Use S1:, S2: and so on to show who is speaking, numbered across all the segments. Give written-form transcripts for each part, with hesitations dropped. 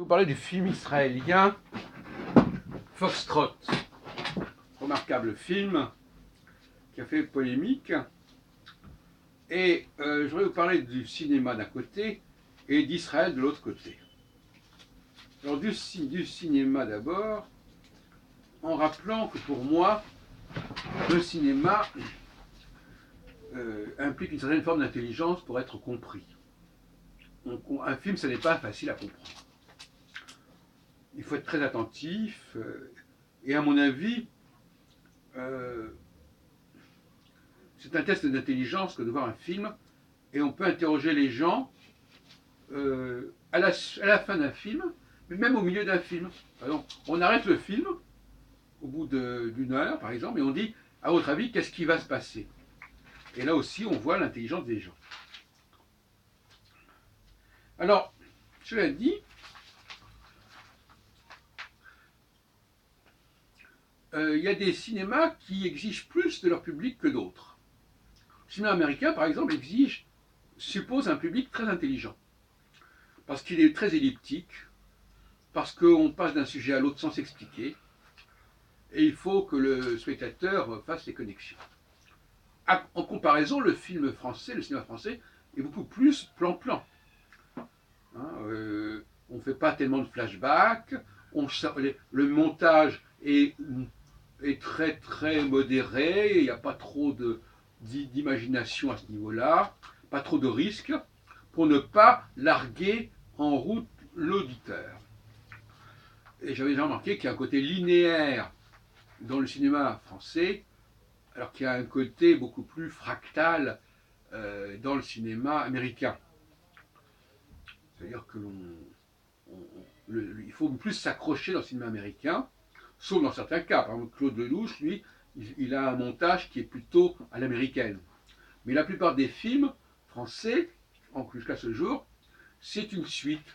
S1: vais vous parler du film israélien Foxtrot. Remarquable film qui a fait polémique. Et je voudrais vous parler du cinéma d'un côté et d'Israël de l'autre côté. Alors du cinéma d'abord, en rappelant que pour moi, le cinéma implique une certaine forme d'intelligence pour être compris. Un film, ce n'est pas facile à comprendre. Il faut être très attentif, et à mon avis, c'est un test d'intelligence que de voir un film, et on peut interroger les gens à la fin d'un film, mais même au milieu d'un film. Alors, on arrête le film, au bout d'une heure par exemple, et on dit, à votre avis, qu'est-ce qui va se passer? Et là aussi, on voit l'intelligence des gens. Alors, cela dit, il y a des cinémas qui exigent plus de leur public que d'autres. Le cinéma américain, par exemple, suppose un public très intelligent, parce qu'il est très elliptique, parce qu'on passe d'un sujet à l'autre sans s'expliquer, et il faut que le spectateur fasse les connexions. En comparaison, le cinéma français, est beaucoup plus plan-plan. Hein, on ne fait pas tellement de flashbacks, le montage est très très modéré, il n'y a pas trop d'imagination à ce niveau-là, pas trop de risques, pour ne pas larguer en route l'auditeur. Et j'avais déjà remarqué qu'il y a un côté linéaire dans le cinéma français, alors qu'il y a un côté beaucoup plus fractal dans le cinéma américain. C'est-à-dire qu'il faut plus s'accrocher dans le cinéma américain, sauf dans certains cas. Par exemple, Claude Lelouch, lui, il a un montage qui est plutôt à l'américaine. Mais la plupart des films français, jusqu'à ce jour, c'est une suite.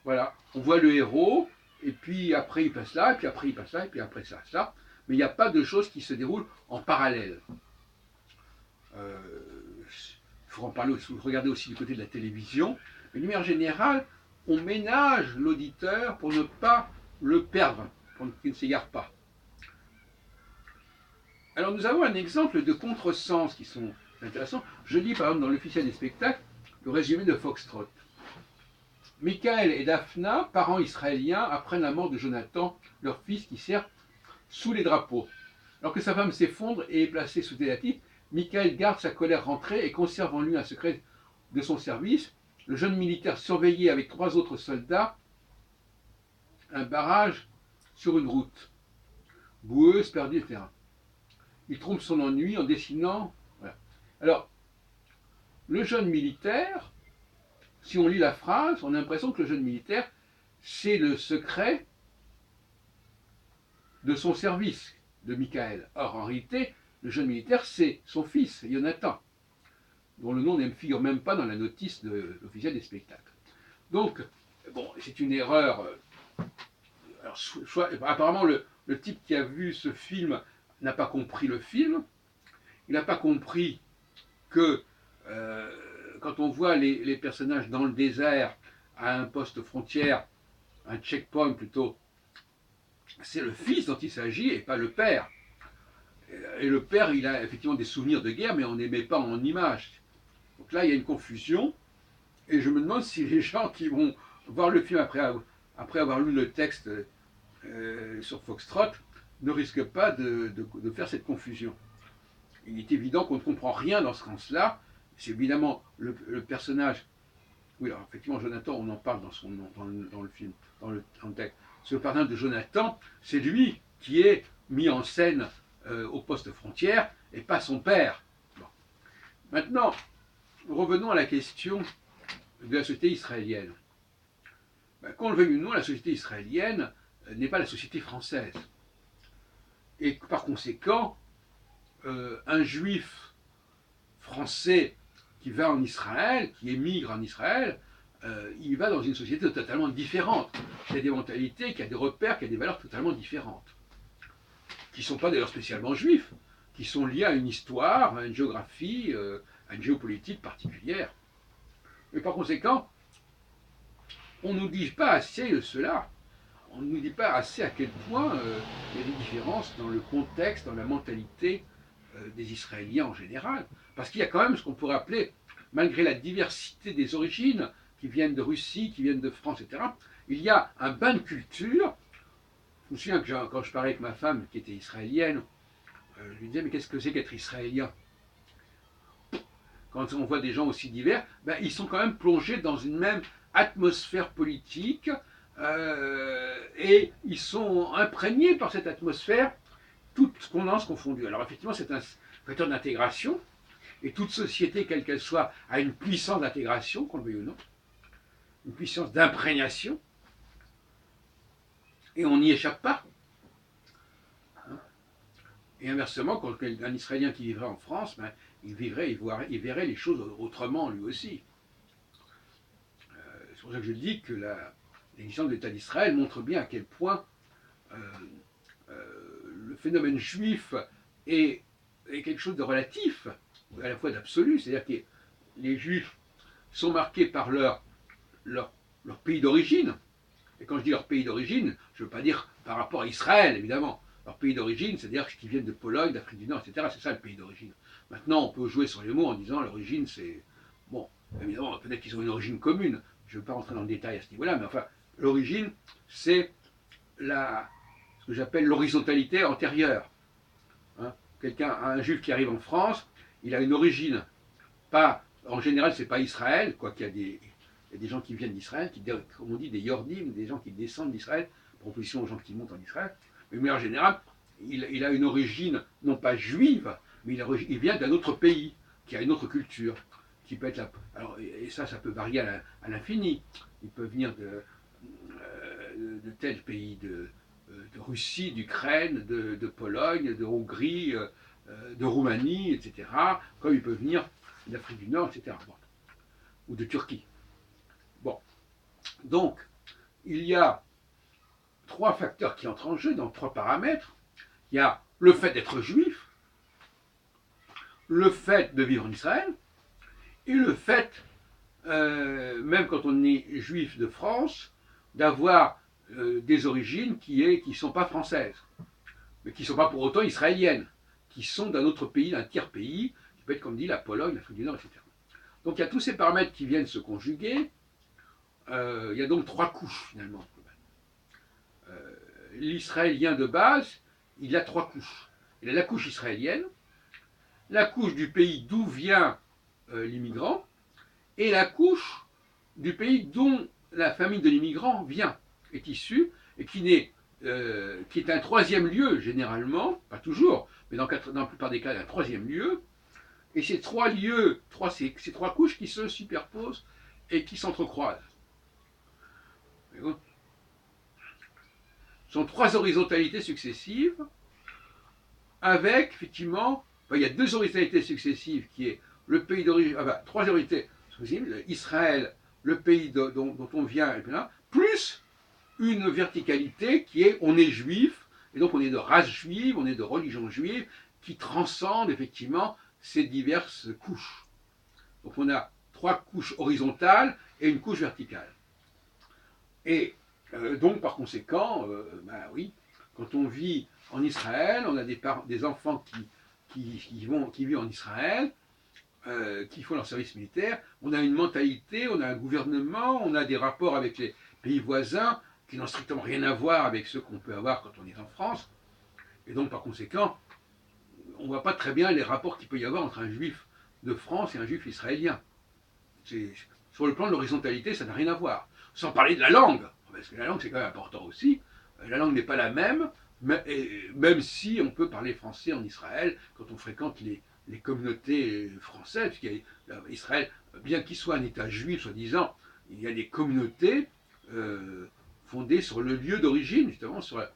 S1: Voilà, on voit le héros, et puis après il passe là, et puis après il passe là, et puis après ça. Mais il n'y a pas de choses qui se déroulent en parallèle. Il faut en parler, regarder aussi du côté de la télévision. Mais d'une manière générale, on ménage l'auditeur pour ne pas le perdre, pour qu'il ne s'égare pas. Alors nous avons un exemple de contresens qui sont intéressants. Je lis par exemple dans l'officiel des spectacles le résumé de Foxtrot. Michael et Daphna, parents israéliens, apprennent la mort de Jonathan, leur fils qui sert sous les drapeaux. Alors que sa femme s'effondre et est placée sous sédatif, Michael garde sa colère rentrée et conserve en lui un secret de son service. Le jeune militaire surveillait avec 3 autres soldats un barrage sur une route boueuse, perdue, etc. Il trompe son ennui en dessinant. Voilà. Alors, le jeune militaire, si on lit la phrase, on a l'impression que le jeune militaire, c'est le secret de son service, de Michael. Or, en réalité, le jeune militaire, c'est son fils, Jonathan, dont le nom ne figure même pas dans la notice de l'officiel des spectacles. Donc, bon, c'est une erreur. Alors, apparemment, le type qui a vu ce film n'a pas compris le film. Il n'a pas compris que quand on voit les personnages dans le désert, à un poste frontière, un checkpoint plutôt, c'est le fils dont il s'agit et pas le père. Et le père, il a effectivement des souvenirs de guerre, mais on n'émet pas en image. Donc là, il y a une confusion. Et je me demande si les gens qui vont voir le film après avoir lu le texte sur Foxtrot ne risquent pas de faire cette confusion. Il est évident qu'on ne comprend rien dans ce sens-là. C'est évidemment le personnage. Oui, alors effectivement, Jonathan, on en parle dans le film, dans le texte. Ce personnage de Jonathan, c'est lui qui est mis en scène au poste frontière et pas son père. Bon. Maintenant, revenons à la question de la société israélienne. Qu'on le veuille ou non, la société israélienne n'est pas la société française. Et par conséquent, un juif français qui va en Israël, qui émigre en Israël, il va dans une société totalement différente, qui a des mentalités, qui a des repères, qui a des valeurs totalement différentes, qui ne sont pas d'ailleurs spécialement juifs, qui sont liés à une histoire, à une géographie, à une géopolitique particulière. Et par conséquent, on ne nous dit pas assez de cela. On ne nous dit pas assez à quel point il y a des différences dans le contexte, dans la mentalité des Israéliens en général. Parce qu'il y a quand même ce qu'on pourrait appeler, malgré la diversité des origines, qui viennent de Russie, qui viennent de France, etc., il y a un bain de culture. Je me souviens que quand je parlais avec ma femme, qui était israélienne, je lui disais, mais qu'est-ce que c'est qu'être israélien? Quand on voit des gens aussi divers, ben, ils sont quand même plongés dans une même atmosphère politique, et ils sont imprégnés par cette atmosphère, toutes convenances confondues. Alors effectivement, c'est un facteur d'intégration, et toute société, quelle qu'elle soit, a une puissance d'intégration, qu'on le veuille ou non, une puissance d'imprégnation, et on n'y échappe pas. Et inversement, quand un Israélien qui vivrait en France, ben, il verrait les choses autrement lui aussi. C'est pour ça que je dis que l'existence de l'État d'Israël montre bien à quel point le phénomène juif est quelque chose de relatif, à la fois d'absolu, c'est-à-dire que les Juifs sont marqués par leur pays d'origine. Et quand je dis leur pays d'origine, je ne veux pas dire par rapport à Israël, évidemment. Leur pays d'origine, c'est-à-dire qu'ils viennent de Pologne, d'Afrique du Nord, etc. C'est ça le pays d'origine. Maintenant, on peut jouer sur les mots en disant l'origine, c'est... Bon, évidemment, peut-être qu'ils ont une origine commune. Je ne veux pas rentrer dans le détail à ce niveau-là, mais enfin, l'origine, c'est ce que j'appelle l'horizontalité antérieure. Hein, un juif qui arrive en France, il a une origine. Pas, en général, c'est pas Israël, quoi qu'il y a des gens qui viennent d'Israël, comme on dit, des Yordim, des gens qui descendent d'Israël, par opposition aux gens qui montent en Israël. Mais en général, il a une origine, non pas juive, mais il vient d'un autre pays, qui a une autre culture, qui peut être alors, et ça peut varier à l'infini. Il peut venir de tel pays, de Russie, d'Ukraine, de Pologne, de Hongrie, de Roumanie, etc., comme il peut venir d'Afrique du Nord, etc., bon, ou de Turquie. Bon, donc, il y a trois facteurs qui entrent en jeu, dans trois paramètres. Il y a le fait d'être juif, le fait de vivre en Israël, et le fait, même quand on est juif de France, d'avoir des origines qui ne sont pas françaises, mais qui ne sont pas pour autant israéliennes, qui sont d'un autre pays, d'un tiers pays, qui peut être, comme dit, la Pologne, l'Afrique du Nord, etc. Donc il y a tous ces paramètres qui viennent se conjuguer. Il y a donc trois couches, finalement. L'israélien de base, il a trois couches. Il a la couche israélienne, la couche du pays d'où vient l'immigrant, et la couche du pays dont la famille de l'immigrant est issue, et qui est un troisième lieu, généralement, pas toujours, mais dans la plupart des cas, un troisième lieu. Et ces trois lieux, ces trois couches qui se superposent et qui s'entrecroisent. Ce sont trois horizontalités successives, avec, effectivement, il y a deux horizontalités successives, qui est le pays d'origine, trois horizontalités successives, Israël, le pays dont on vient, et là, plus une verticalité qui est, on est juif, et donc on est de race juive, on est de religion juive, qui transcende, effectivement, ces diverses couches. Donc on a trois couches horizontales et une couche verticale. Et donc par conséquent, oui, quand on vit en Israël, on a des enfants qui vivent en Israël, qui font leur service militaire, on a une mentalité, on a un gouvernement, on a des rapports avec les pays voisins qui n'ont strictement rien à voir avec ceux qu'on peut avoir quand on est en France. Et donc par conséquent, on ne voit pas très bien les rapports qu'il peut y avoir entre un juif de France et un juif israélien. Sur le plan de l'horizontalité, ça n'a rien à voir. Sans parler de la langue, parce que la langue c'est quand même important aussi. La langue n'est pas la même, même si on peut parler français en Israël quand on fréquente les communautés françaises. Israël, bien qu'il soit un État juif, soi-disant, il y a des communautés fondées sur le lieu d'origine, justement, sur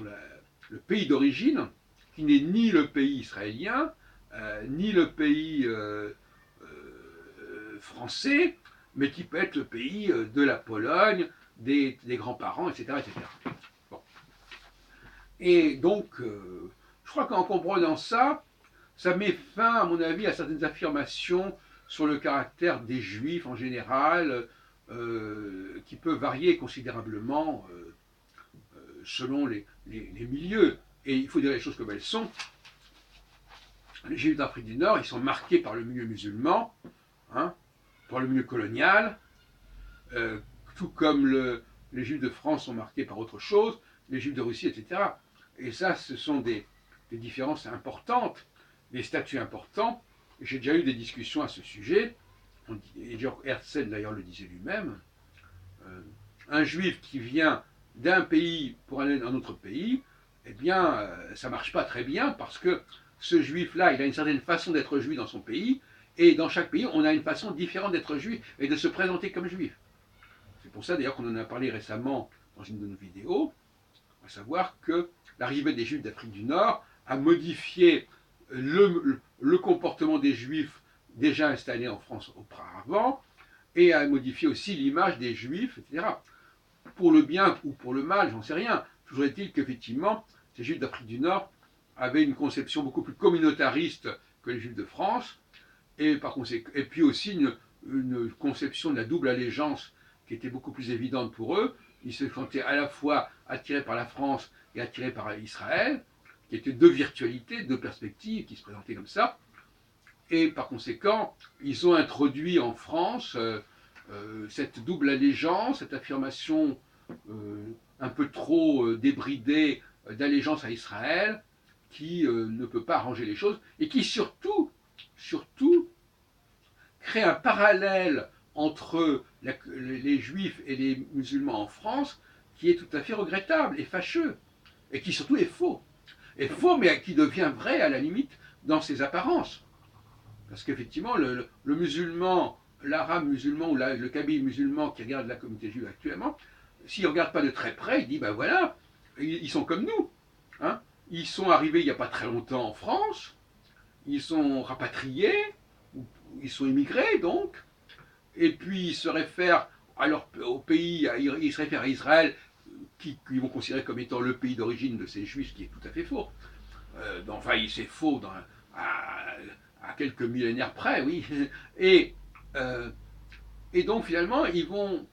S1: le pays d'origine, qui n'est ni le pays israélien, ni le pays français, mais qui peut être le pays de la Pologne, des grands-parents, etc. etc. Bon. Et donc, je crois qu'en comprenant ça, ça met fin, à mon avis, à certaines affirmations sur le caractère des Juifs en général, qui peut varier considérablement selon les milieux. Et il faut dire les choses comme elles sont. Les Juifs d'Afrique du Nord, ils sont marqués par le milieu musulman, hein, par le milieu colonial, tout comme les Juifs de France sont marqués par autre chose, les Juifs de Russie, etc. Et ça, ce sont des différences importantes, des statuts importants. J'ai déjà eu des discussions à ce sujet, et Georg Herzl d'ailleurs le disait lui-même, un Juif qui vient d'un pays pour aller dans un autre pays, eh bien, ça ne marche pas très bien parce que ce Juif-là, il a une certaine façon d'être Juif dans son pays, et dans chaque pays, on a une façon différente d'être Juif et de se présenter comme Juif. C'est pour ça d'ailleurs qu'on en a parlé récemment dans une de nos vidéos, à savoir que l'arrivée des Juifs d'Afrique du Nord a modifié le comportement des Juifs déjà installés en France auparavant, et a modifié aussi l'image des Juifs, etc. Pour le bien ou pour le mal, j'en sais rien. Toujours est-il qu'effectivement, ces Juifs d'Afrique du Nord avaient une conception beaucoup plus communautariste que les Juifs de France, et puis aussi une conception de la double allégeance qui était beaucoup plus évidente pour eux. Ils se sentaient à la fois attirés par la France et attirés par Israël, qui étaient deux virtualités, deux perspectives qui se présentaient comme ça. Et par conséquent, ils ont introduit en France cette double allégeance, cette affirmation un peu trop débridée d'allégeance à Israël, qui ne peut pas arranger les choses, et qui surtout crée un parallèle entre les juifs et les musulmans en France, qui est tout à fait regrettable et fâcheux, et qui surtout est faux. Est faux, mais qui devient vrai à la limite dans ses apparences. Parce qu'effectivement, le musulman, l'arabe musulman ou le kabyle musulman qui regarde la communauté juive actuellement, s'il ne regarde pas de très près, il dit, ben voilà, ils sont comme nous. Hein. Ils sont arrivés il n'y a pas très longtemps en France, ils sont rapatriés, ils sont immigrés donc, et puis ils se réfèrent au pays, ils se réfèrent à Israël, qu'ils vont considérer comme étant le pays d'origine de ces juifs, ce qui est tout à fait faux. Enfin, c'est faux à quelques millénaires près, oui. Et donc finalement, ils vont,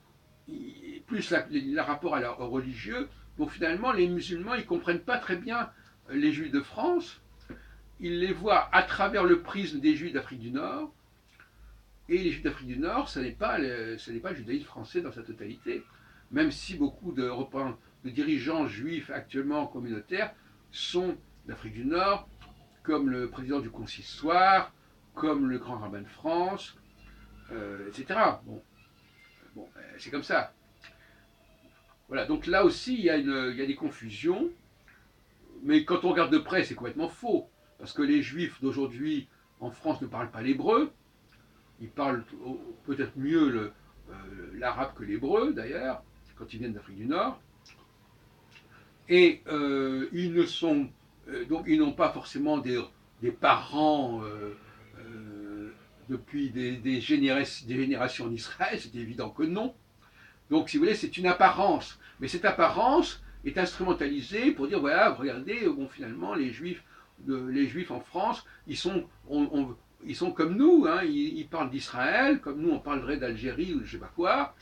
S1: plus le rapport aux religieux, donc finalement les musulmans, ils ne comprennent pas très bien les juifs de France, ils les voient à travers le prisme des juifs d'Afrique du Nord, et les juifs d'Afrique du Nord, ce n'est pas le judaïsme français dans sa totalité, même si beaucoup de dirigeants juifs actuellement communautaires sont d'Afrique du Nord, comme le président du consistoire, comme le grand rabbin de France, etc. Bon, c'est comme ça. Voilà, donc là aussi, il y a des confusions, mais quand on regarde de près, c'est complètement faux, parce que les juifs d'aujourd'hui en France ne parlent pas l'hébreu, ils parlent peut-être mieux l'arabe que l'hébreu, d'ailleurs, quand ils viennent d'Afrique du Nord, et ils ne sont donc ils n'ont pas forcément des parents depuis des générations en Israël, c'est évident que non. Donc si vous voulez, c'est une apparence. Mais cette apparence est instrumentalisée pour dire, voilà, regardez, bon, finalement, les juifs en France, ils sont comme nous, hein, ils parlent d'Israël, comme nous on parlerait d'Algérie ou je ne sais pas quoi.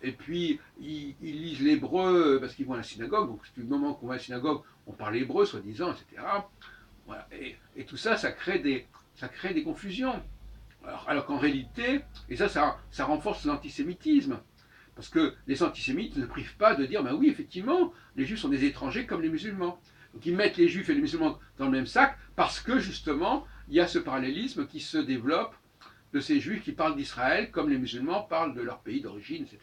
S1: Et puis, ils lisent l'hébreu parce qu'ils vont à la synagogue. Donc, du moment qu'on va à la synagogue, on parle hébreu, soi-disant, etc. Voilà. Et tout ça, ça crée des confusions. Alors qu'en réalité, et ça renforce l'antisémitisme. Parce que les antisémites ne privent pas de dire, ben oui, effectivement, les juifs sont des étrangers comme les musulmans. Donc ils mettent les juifs et les musulmans dans le même sac parce que justement, il y a ce parallélisme qui se développe de ces juifs qui parlent d'Israël comme les musulmans parlent de leur pays d'origine, etc.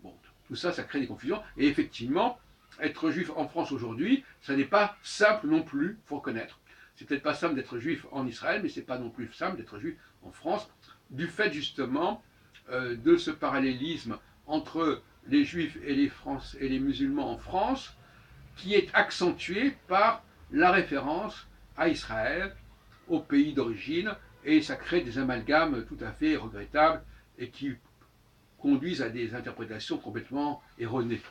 S1: Bon, tout ça, ça crée des confusions. Et effectivement, être juif en France aujourd'hui, ça n'est pas simple non plus, il faut reconnaître. C'est peut-être pas simple d'être juif en Israël, mais c'est pas non plus simple d'être juif en France, du fait justement de ce parallélisme entre les juifs et les musulmans en France, qui est accentué par la référence à Israël, au pays d'origine, et ça crée des amalgames tout à fait regrettables et qui conduisent à des interprétations complètement erronées.